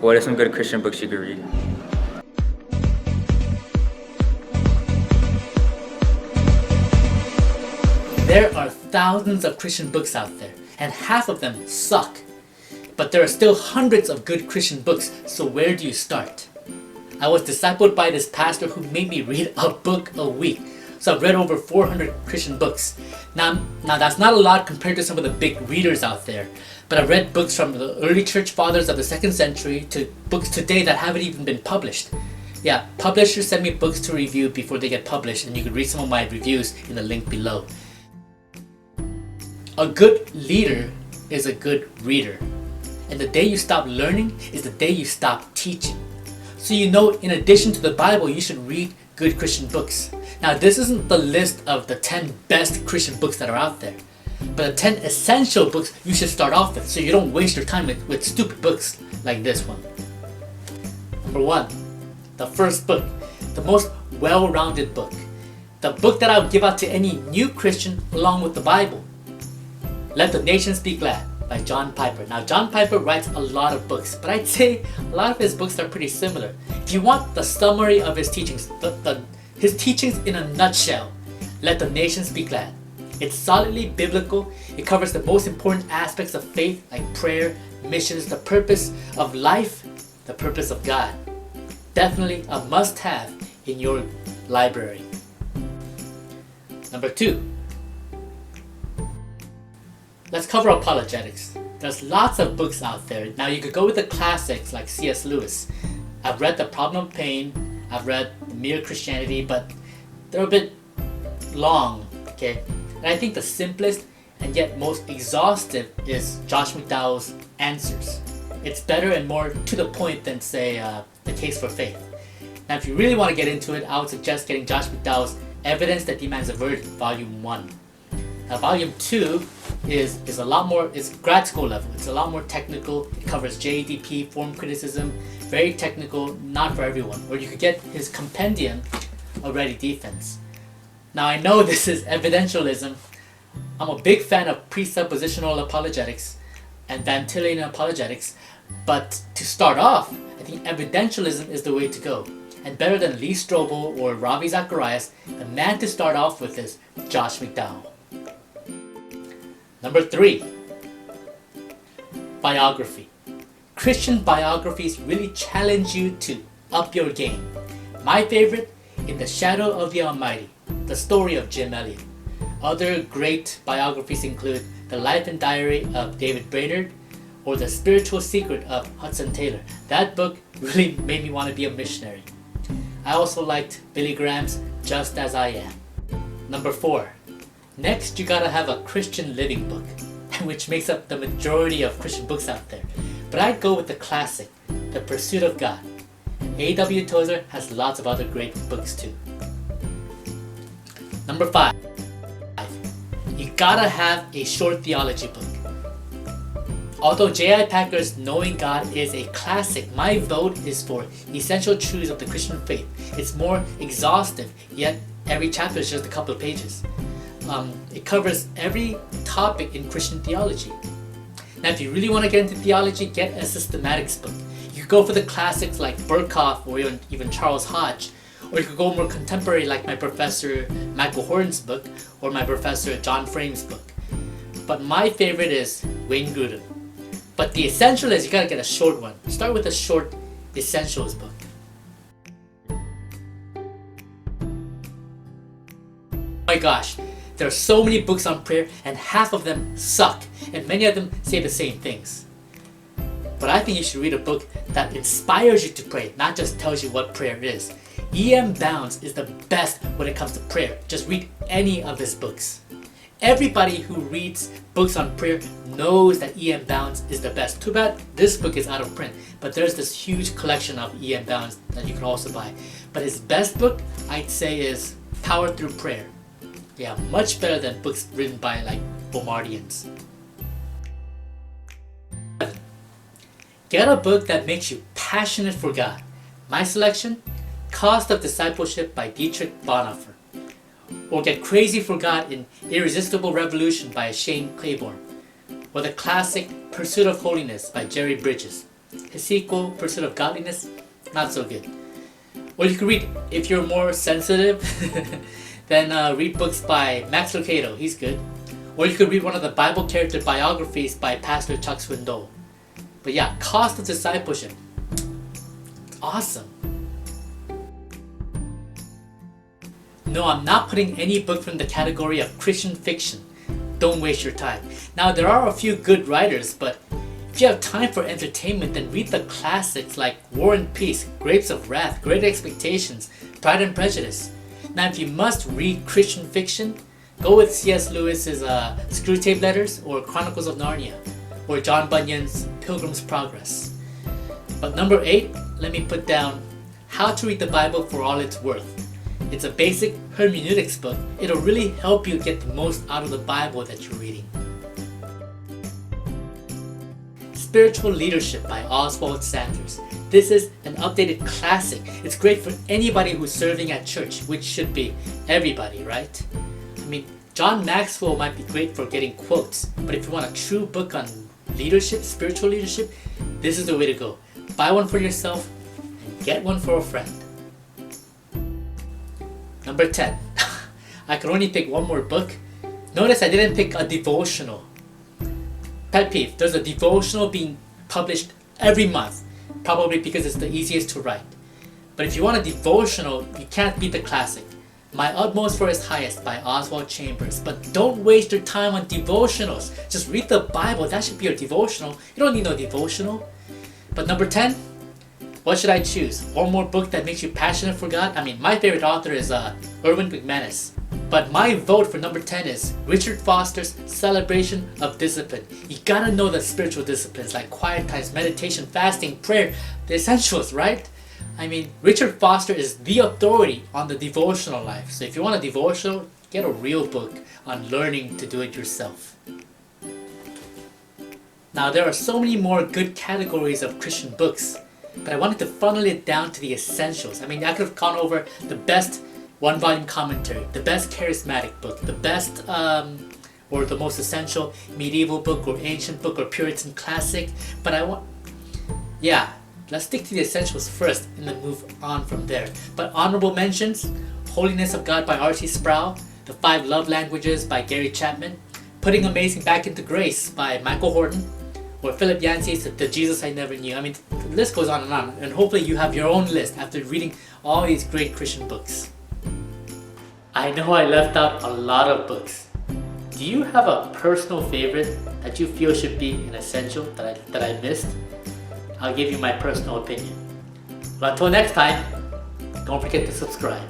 What are some good Christian books you could read? There are thousands of Christian books out there, and half of them suck. But there are still hundreds of good Christian books, so where do you start? I was discipled by this pastor who made me read a book a week. So I've read over 400 Christian books. Now that's not a lot compared to some of the big readers out there. But I've read books from the early church fathers of the 2nd century to books today that haven't even been published. Yeah, publishers send me books to review before they get published, and you can read some of my reviews in the link below. A good leader is a good reader. And the day you stop learning is the day you stop teaching. So in addition to the Bible, you should read good Christian books. Now, this isn't the list of the 10 best Christian books that are out there, but the 10 essential books you should start off with so you don't waste your time with stupid books like this one. Number 1, the first book, the most well-rounded book. The book that I would give out to any new Christian along with the Bible. Let the Nations Be Glad by John Piper. Now, John Piper writes a lot of books, but I'd say a lot of his books are pretty similar. If you want the summary of his teachings, his teachings in a nutshell, Let the Nations Be Glad. It's solidly biblical. It covers the most important aspects of faith like prayer, missions, the purpose of life, the purpose of God. Definitely a must-have in your library. Number 2. Let's cover apologetics. There's lots of books out there. Now you could go with the classics like C.S. Lewis. I've read The Problem of Pain, I've read Mere Christianity, but they're a bit long, okay? And I think the simplest and yet most exhaustive is Josh McDowell's Answers. It's better and more to the point than, say, The Case for Faith. Now if you really want to get into it, I would suggest getting Josh McDowell's Evidence That Demands a Verdict, Volume 1. Now, Volume 2 is a lot more, it's grad school level. It's a lot more technical. It covers JDP, form criticism, very technical, not for everyone. Or you could get his compendium, Already Defense. Now, I know this is evidentialism. I'm a big fan of presuppositional apologetics and Van Tillian apologetics, but to start off, I think evidentialism is the way to go. And better than Lee Strobel or Ravi Zacharias, the man to start off with is Josh McDowell. Number 3, biography. Christian biographies really challenge you to up your game. My favorite, In the Shadow of the Almighty, the story of Jim Elliot. Other great biographies include The Life and Diary of David Brainerd or The Spiritual Secret of Hudson Taylor. That book really made me want to be a missionary. I also liked Billy Graham's Just As I Am. Number 4. Next, you gotta have a Christian living book, which makes up the majority of Christian books out there. But I'd go with the classic, The Pursuit of God. A.W. Tozer has lots of other great books too. Number 5. You gotta have a short theology book. Although J.I. Packer's Knowing God is a classic, my vote is for Essential Truths of the Christian Faith. It's more exhaustive, yet every chapter is just a couple of pages. It covers every topic in Christian theology. Now, if you really want to get into theology, get a systematics book. You could go for the classics like Burkhoff or even Charles Hodge, or you could go more contemporary like my professor Michael Horton's book or my professor John Frame's book. But my favorite is Wayne Grudem. But the essential is you gotta get a short one. Start with a short essentials book. Oh my gosh, there are so many books on prayer and half of them suck and many of them say the same things. But I think you should read a book that inspires you to pray, not just tells you what prayer is. E.M. Bounds is the best when it comes to prayer. Just read any of his books. Everybody who reads books on prayer knows that E.M. Bounds is the best. Too bad this book is out of print, but there's this huge collection of E.M. Bounds that you can also buy. But his best book, I'd say, is Power Through Prayer. Yeah, much better than books written by like Bomardians. Get a book that makes you passionate for God. My selection, Cost of Discipleship by Dietrich Bonhoeffer. Or get crazy for God in Irresistible Revolution by Shane Claiborne. Or the classic Pursuit of Holiness by Jerry Bridges. His sequel, Pursuit of Godliness, not so good. Or you could read, if you're more sensitive, then read books by Max Lucado, he's good. Or you could read one of the Bible character biographies by Pastor Chuck Swindoll. But yeah, Cost of Discipleship. Awesome. No, I'm not putting any book from the category of Christian fiction. Don't waste your time. Now, there are a few good writers, but if you have time for entertainment, then read the classics like War and Peace, Grapes of Wrath, Great Expectations, Pride and Prejudice. Now, if you must read Christian fiction, go with C.S. Lewis's Screwtape Letters or Chronicles of Narnia, or John Bunyan's Pilgrim's Progress. But number 8, let me put down How to Read the Bible for All It's Worth. It's a basic hermeneutics book. It'll really help you get the most out of the Bible that you're reading. Spiritual Leadership by Oswald Sanders. This is an updated classic. It's great for anybody who's serving at church, which should be everybody, right? I mean, John Maxwell might be great for getting quotes, but if you want a true book on leadership, spiritual leadership, this is the way to go. Buy one for yourself and get one for a friend. Number 10. I could only pick one more book. Notice I didn't pick a devotional. Pet peeve, there's a devotional being published every month, probably because it's the easiest to write. But if you want a devotional, you can't beat the classic. My Utmost for His Highest by Oswald Chambers. But don't waste your time on devotionals. Just read the Bible, that should be your devotional. You don't need no devotional. But number 10, what should I choose? One more book that makes you passionate for God? I mean, my favorite author is Erwin McManus. But my vote for number 10 is Richard Foster's Celebration of Discipline. You gotta know the spiritual disciplines like quiet times, meditation, fasting, prayer, the essentials, right? I mean, Richard Foster is the authority on the devotional life. So if you want a devotional, get a real book on learning to do it yourself. Now, there are so many more good categories of Christian books, but I wanted to funnel it down to the essentials. I mean, I could have gone over the best one-volume commentary, the best charismatic book, the best or the most essential medieval book or ancient book or Puritan classic. But let's stick to the essentials first and then move on from there. But honorable mentions, Holiness of God by R.C. Sproul, The 5 Love Languages by Gary Chapman, Putting Amazing Back into Grace by Michael Horton, or Philip Yancey's The Jesus I Never Knew. I mean, the list goes on, and hopefully you have your own list after reading all these great Christian books. I know I left out a lot of books. Do you have a personal favorite that you feel should be an essential that I missed? I'll give you my personal opinion. But until next time, don't forget to subscribe.